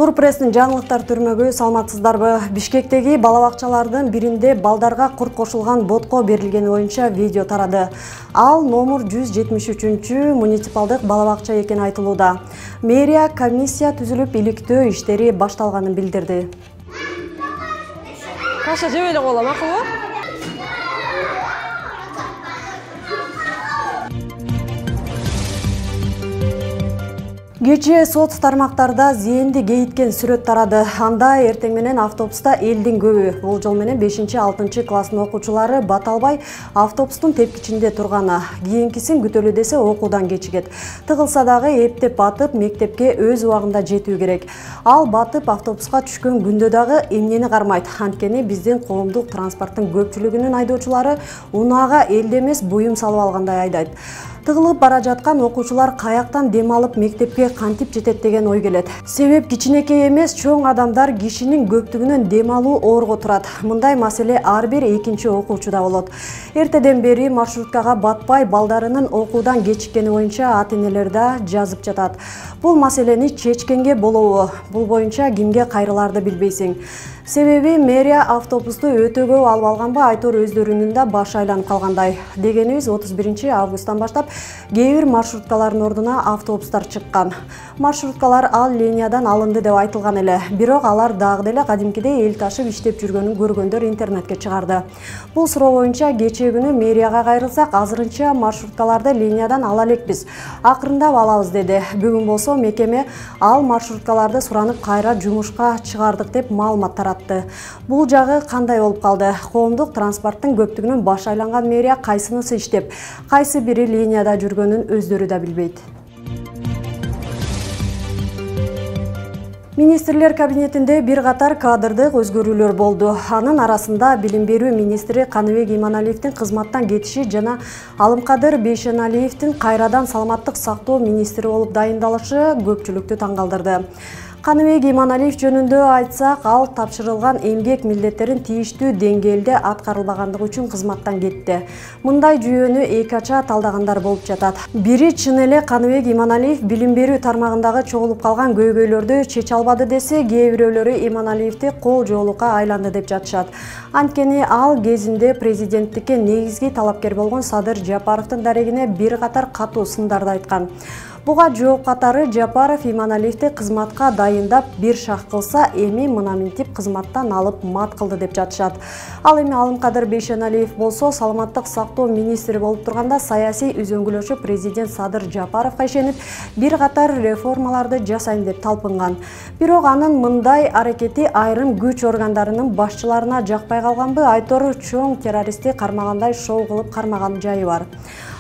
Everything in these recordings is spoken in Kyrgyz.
Нур пресстин жаңылыктар түрмөгү саламатсыздарбы? Бишкектеги балабакчалардын биринде балдарга курт кошулган ботко берилгени боюнча видео тарады. Ал номер 173 муниципалдык балабакча экени айтылууда. Мэрия комиссия түзүлүп иликтөө иштери башталганын билдирди. Каша жебеле кола макулбу? Кечээ соц тармактарда зээнди кейиткен сүрөт тарады. Анда эртең менен автобуста элдин көбү, бул жол менен 5-6 класстын окуучулары бат албай автобустун тепкичинде турганы. Кийинкисин күтөлү десе окуудан кечигет. Тыгылса дагы эптеп батып мектепке өз убагында жетүү керек. Ал батып автобуска түшкөн күндө дагы эмнени кармайт. Анткени биздин коомдук транспорттун көпчүлүгүнүн айдоочулары унаага элде эмес буюм салып алгандай айдайт. Тыгылып бара жаткан окуучулар каяктан дем алып мектепке кантип жетет деген ой келет. Себеп кичинекей эмес, чоң адамдар кишинин көптүгүнөн дем алуу оорго турат. Мындай маселе ар бир экинчи окуучуда болот. Эртеден бери маршруткага батпай балдарынын окуудан кечиккени боюнча ата-энелер да жазып жатат. Бул маселени чечкенге болобу? Бул боюнча кимге кайрыларды билбейсиң. Себеби мэрия автобусту өтө көп алып алганбы, айтор өздөрүнүн да башы айланып калгандай. Дегенибиз 31 августтан баштап кээ бир маршруткалардын ордуна автобустар чыккан. Маршруткалар ал линиядан алынды деп айтылган эле. Бирок алар дагы деле кадимкидей эл ташып иштеп жүргөнүн көргөндөр интернетке чыгарды. Бул суроо боюнча кечээ күнү мэрияга кайрылсак, азырынча маршруткаларды линиядан ала элекпиз. Акырындап алабыз деди. Бүгүн болсо мекеме ал маршруткаларды суранып кайра жумушка чыгардык деп маалымат таратты. Бул жагы кандай болуп калды? Коомдук транспорттун көптүгүнүн башы айланган мэрия кайсынысы иштеп, кайсы бири линияда жүргөнүн өздөрү да билбейт. Министрлер кабинетинде бир катар кадрдык өзгөрүүлөр болду. Анын арасында билим берүү министри Каныбек Иманалиевдин кызматтан кетиши жана Алымкадыр Бейшеналиевдин кайрадан саламаттык сактоо министри болуп дайындалышы көпчүлүктү таң калтырды. Каныбек Иманалиев жөнүндө айтсак, ал тапшырылган эмгек милдеттерин тийиштүү деңгээлде аткарылбагандыгы үчүн кызматтан кетти. Мындай жүйөнү эки ача талдагандар болуп жатат. Бири чын эле Каныбек Иманалиев билим берүү тармагындагы чогулуп калган көйгөйлөрдү чече албады десе, кээ бирөөлөрү Иманалиевди кол жоолукка айланды деп жатышат. Анткени ал кезинде президенттикке негизги талапкер болгон Садыр Жапаровдун дарегине бир катар катуу сындарды айткан. Буга жооп катары Жапаров Иманалиевди кызматка дайындап бир шак кылса, эми мына минтип кызматтан алып мат кылды деп жатышат. Ал эми Алымкадыр Бейшеналиев болсо саламаттык сактоо министри болуп турганда саясий үзөңгүлөшү президент Садыр Жапаровго ишенип бир катар реформаларды жасайм деп талпынган. Бирок анын мындай аракети айрым күч органдарынын башчыларына жакпай калганбы, айтор чоң террористти кармагандай шоу кылып кармаган жайы бар.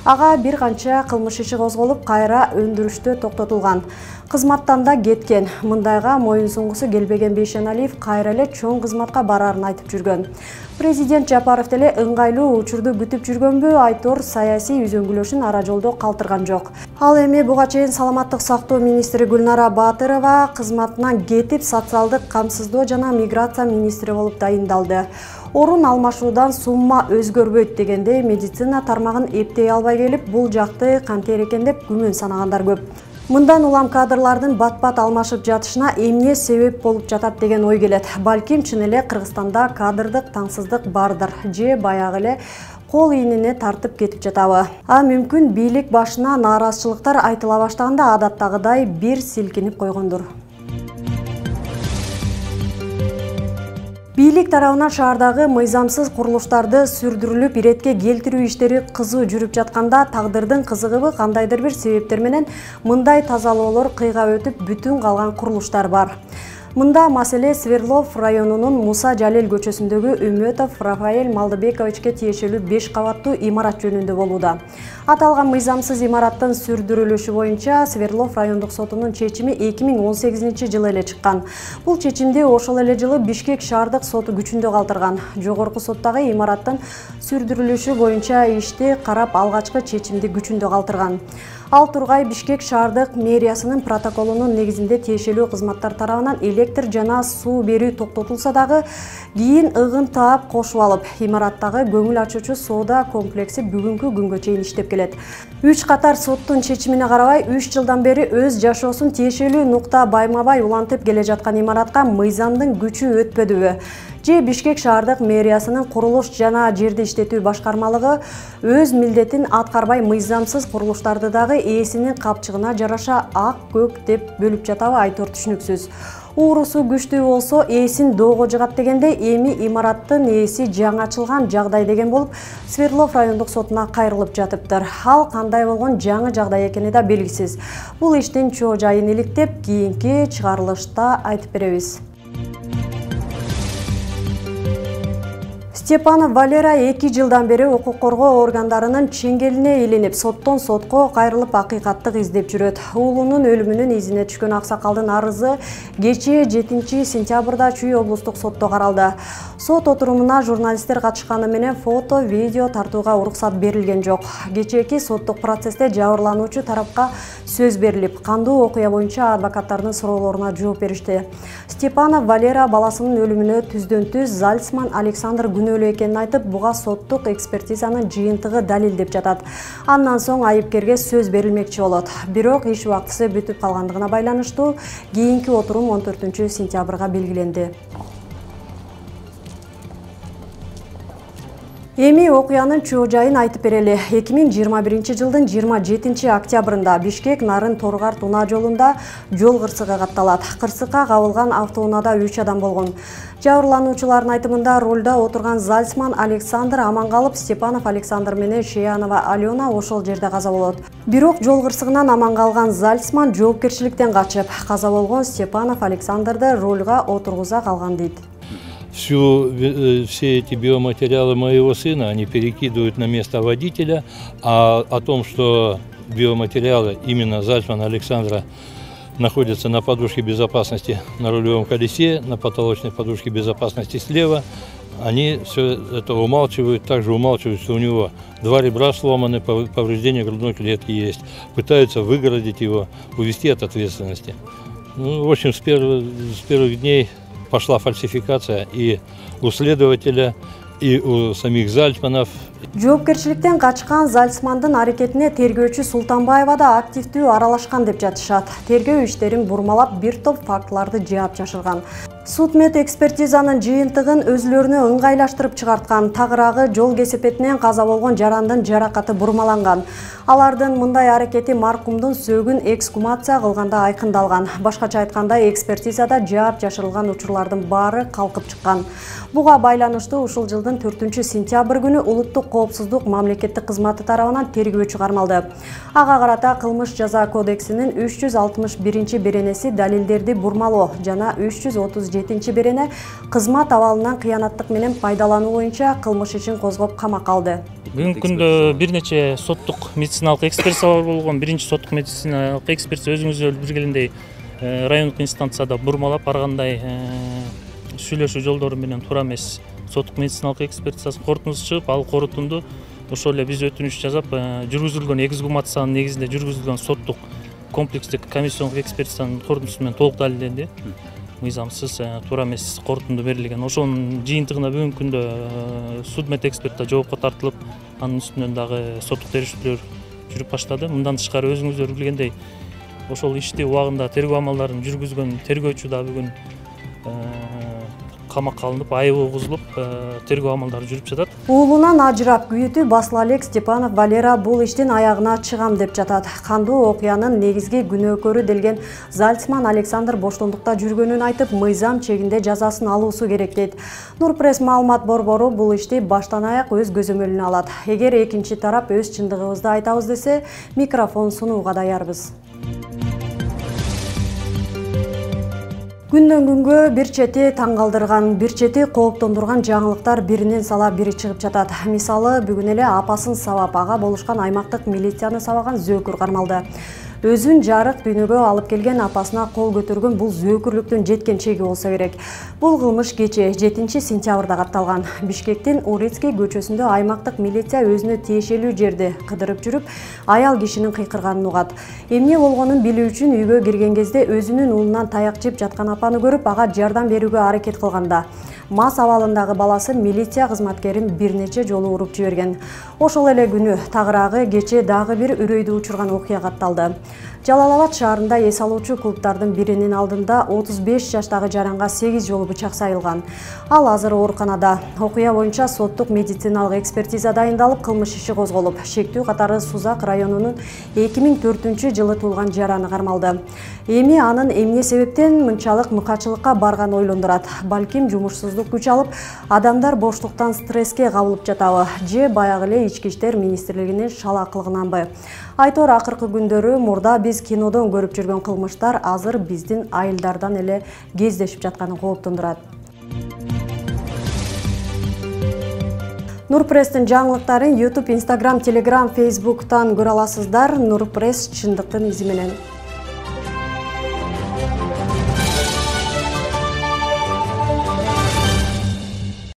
Ага бир канча кылмыш иши козголуп, кайра өндүрүштө токтотулган. Кызматтан да кеткен. Мындайга моюн сунгусу келбеген Бейшеналиев кайра эле чоң кызматка барарын айтып жүргөн. Президент Жапаров деле ыңгайлуу учурду күтүп жүргөнбү, айтор саясий үзөңгүлөшүн ара жолдо калтырган жок. Ал эми буга чейин саламаттык сактоо министри Гүлнара Батырова кызматынан кетип, социалдык камсыздоо жана миграция министри болуп дайындалды. Орун алмашуудан сумма өзгөрбөйт дегенде медицина тармагын эптей албай келип, бул жакты кантер экен деп күмөн санагандар көп. Мындан улам кадрлардын бат-бат алмашып жатышына эмне себеп болуп жатат деген ой келет. Балким чын эле Кыргызстанда кадрдык таңсыздык бардыр, же баягы эле кол ийнине тартып кетип жатабы. А мүмкүн бийлик башына нааразычылыктар айтыла баштаганда адаттагыдай бир силкинип койгондур. Бийлик тарабынан шаардагы мыйзамсыз курулуштарды сүрдүрүлүп иретке келтирүү иштери кызуу жүрүп жатканда, тагдырдын кызыгыбы кандайдыр бир себептер менен мындай тазалоолор кыйга өтүп бүтүн калган курулуштар бар. Мында маселе Свердлов районунун Муса Жалел көчөсүндөгү Үмөтов Рафаэль Малдыбековичке тиешелүү 5 кабаттуу имарат жөнүндө болууда. Аталган мыйзамсыз имараттын сүрдүрүлүшү боюнча Свердлов райондук сотунун чечими 2018-жылы эле чыккан. Бул чечимди ошол эле жылы Бишкек шаардык соту күчүндө калтырган. Жогорку соттагы имараттын сүрдүрүлүшү боюнча ишти карап алгачкы чечимди күчүндө калтырган. Ал Тургай Бишкек шаардык мэриясынын протоколунун негизинде тиешелүү кызматтар тарабынан электр жана суу берүү токтотулса дагы кийин ыгын таап кошуп алып, имараттагы көңүл ачуучу соода комплекси бүгүнкү күнгө чейин иштеп келет. 3 катар соттун чечимине карабай 3 жылдан бери өз жашоосун тиешелүү нукта байма-бай улантып келе жаткан имаратка мыйзамдын күчү өтпөдүбү? Же Бишкек шаардык мэриясынын курулуш жана жерди иштетүү башкармалыгы өз милдетин аткарбай мыйзамсыз курулуштарды дагы ээсинин капчыгына жараша ак-көк деп бөлүп жатабы айтор түшүнүксүз. Уурусу күчтүү болсо ээсин доого жыгат дегенде, эми имараттын ээси жаңы ачылган жагдай деген болуп, Свердлов райондук сотуна кайрылып жатыптыр. Ал кандай болгон жаңы жагдай экени да белгисиз. Бул иштин чоо жайын иликтеп, кийинки чыгарылышта айтып беребиз. Степанов Валера 2 жылдан бери укук коргоо органдарынын чеңгелине илинип, соттон сотко кайрылып акыйкаттык издеп жүрөт. Уулунун өлүмүнүн изине түшкөн аксакалдын арызы кечээ 7 сентябрда Чүй облустук сотто каралды. Сот отурумуна журналисттер катышканы менен фото, видео тартууга уруксат берилген жок. Кечээки соттук процессте жабырлануучу тарапка сөз берилип, кандуу окуя боюнча адвокаттардын суроолоруна жооп беришти. Степанов Валера баласынын өлүмүнө түздөн-түз Зальцман Александр күнөөлүү экенин айтып, буга соттук экспертизанын жыйынтыгы далил деп жатат. Андан соң айыпкерге сөз берилмекчи болот. Бирок иш убактысы бүтүп калгандыгына байланыштуу кийинки отурум 14 сентябрга белгиленди. Эми окуянын чоо жайын айтып берели. 2021 жылдын 27 октябрында Бишкек Нарын Торгарт унаа жолунда жол кырсыгы катталат. Кырсыкка кабылган автоунаада 3 адам болгон. Жабырлануучулардын айтымында рулда отурган Зальцман Александр аман калып, Степанов Александр менен Шеянова Алена ошол жерде каза болот. Бирок жол кырсыгынан аман калган Зальцман жоопкерчиликтен качып, каза болгон Степанов Александрды рулга отургуза калган дейт. Все эти биоматериалы моего сына они перекидывают на место водителя, а о том, что биоматериалы именно Зальцмана Александра находятся на подушке безопасности на рулевом колесе, на потолочной подушке безопасности слева, они все это умалчивают. Также умалчивают, что у него 2 ребра сломаны, повреждения грудной клетки есть. Пытаются выгородить его, увести от ответственности. Ну, в общем, с первых дней пошла фальсификация и у следователя, и у самих Зальцманов. Жоопкерчиликтен качкан Зальцмандын аракетине тергөөчү Султанбаева да активдүү аралашкан деп жатышат. Тергөө иштерин бурмалап бир топ фактыларды жаап жашырган. Судмед экспертизанын жыйынтыгын өзлөрүнө ыңгайлаштырып чыгарткан. Тагыраагы жол кесепетинен каза болгон жарандын жаракаты бурмаланган. Алардын мындай аракети маркумдун сөөгүн эксгумация кылганда айкындалган. Башкача айтканда, экспертизада жаап жашырылган учурлардын баары калкып чыккан. Буга байланыштуу ушул жылдын 4 сентябрь күнү Улуттук коопсуздук мамлекеттик кызматы тарабынан тергөө чыгармалды. Ага карата кылмыш жаза кодексинин 361 беренеси далилдерди бурмалоо жана 337 берене кызмат абалынан кыянаттык менен пайдалануу боюнча кылмыш ишин козгоп камакка алды. Бүгүнкү күндө бир нече соттук медициналык экспертизалар болгон. Биринчи соттук медициналык экспертиза өзүңүз билгендей райондук инстанцияда бурмалап, ар кандай сүйлөшүү жолдору менен туура эмес соттук медициналык экспертизасы корутундусу чыгып, ал корутунду ошол эле биз өтүнүч жазап, жүргүзүлгөн эксгумациянын негизинде жүргүзүлгөн соттук комплекстик комиссиондук экспертизанын корутундусу менен толук далилденди. Мыйзамсыз, туура эмес корутунду берилген. Ошонун жыйынтыгына бүгүнкү күндө судмед экспертта жоопко тартылып, анын үстүнөн дагы соттук териштирүү жүрүп баштады. Мындан тышкары өзүңүздөр билгендей, ошол ишти убагында тергөө амалдарын жүргүзгөн тергөөчү да бүгүн камакка алынып, айыбы угузулуп, тергөө амалдары жүрүп жатат. Уулунан ажырап күйүтү басыла элек Степанов Валера бул иштин аягына чыгам деп жатат. Кандуу окуянын негизги күнөөкөрү делген Зальцман Александр боштондукта жүргөнүн айтып, мыйзам чегинде жазасын алуусу керек дейт. Нурпресс маалымат борбору бул ишти баштан аяк өз көзөмөлүнө алат. Эгер экинчи тарап өз чындыгыбызды айтабыз десе, микрофон сунууга даярбыз. Күндөн күнгө бир чети таң калтырган, бир чети кооптондурган жаңылыктар биринен сала бири чыгып жатат. Мисалы, бүгүн эле апасын сабап ага болушкан аймактык милицияны сабаган зөөкүр кармалды. өзүн жарык дүйнөгө алып келген апасына кол көтөргөн бул зөөкүрлүктүн жеткен чеги болсо керек. Бул кылмыш кече 7 сентябрда катталган. Бишкектин Урицкий көчөсүндө аймактык милиция өзүнө тиешелүү жерди кыдырып жүрүп, аял кишинин кыйкырганын угат. Эмне болгонун билүү үчүн үйгө кирген кезде өзүнүн улунан таяк жеп жаткан апаны көрүп, ага жардам берүүгө аракет кылганда мас абалындагы баласы милиция кызматкерин бир нече жолу уруп жиберген. Ошол эле күнү тагыраагы кече дагы бир үрөйдү учурган окуя катталды. Жалал-Абад шаарында эс алуучу клубдардын биринин алдында 35 жаштагы жаранга 8 жолу бычак сайылган. Ал азыр ооруканада. Окуя боюнча соттук медициналык экспертиза дайындалып, кылмыш иши козголуп, шектүү катары Сузак районунун 2004-жылы туулган жараны кармалды. Эми анын эмне себептен мынчалык мыкачылыкка барган ойлондурат. Балким жумушсуздук күч алып, адамдар боштуктан стресске кабылып жатабы, же баягы эле Ички иштер министрлигинин шалаакылыгынанбы? Айтор акыркы күндөрү мурда биз кинодон көрүп жүргөн кылмыштар азыр биздин айылдардан эле кездешип жатканы кооптондурат. Нурпресстин жаңылыктарын YouTube, Instagram, Telegram, Facebook'tan көрө аласыздар. Нурпресс чындыктын изи менен.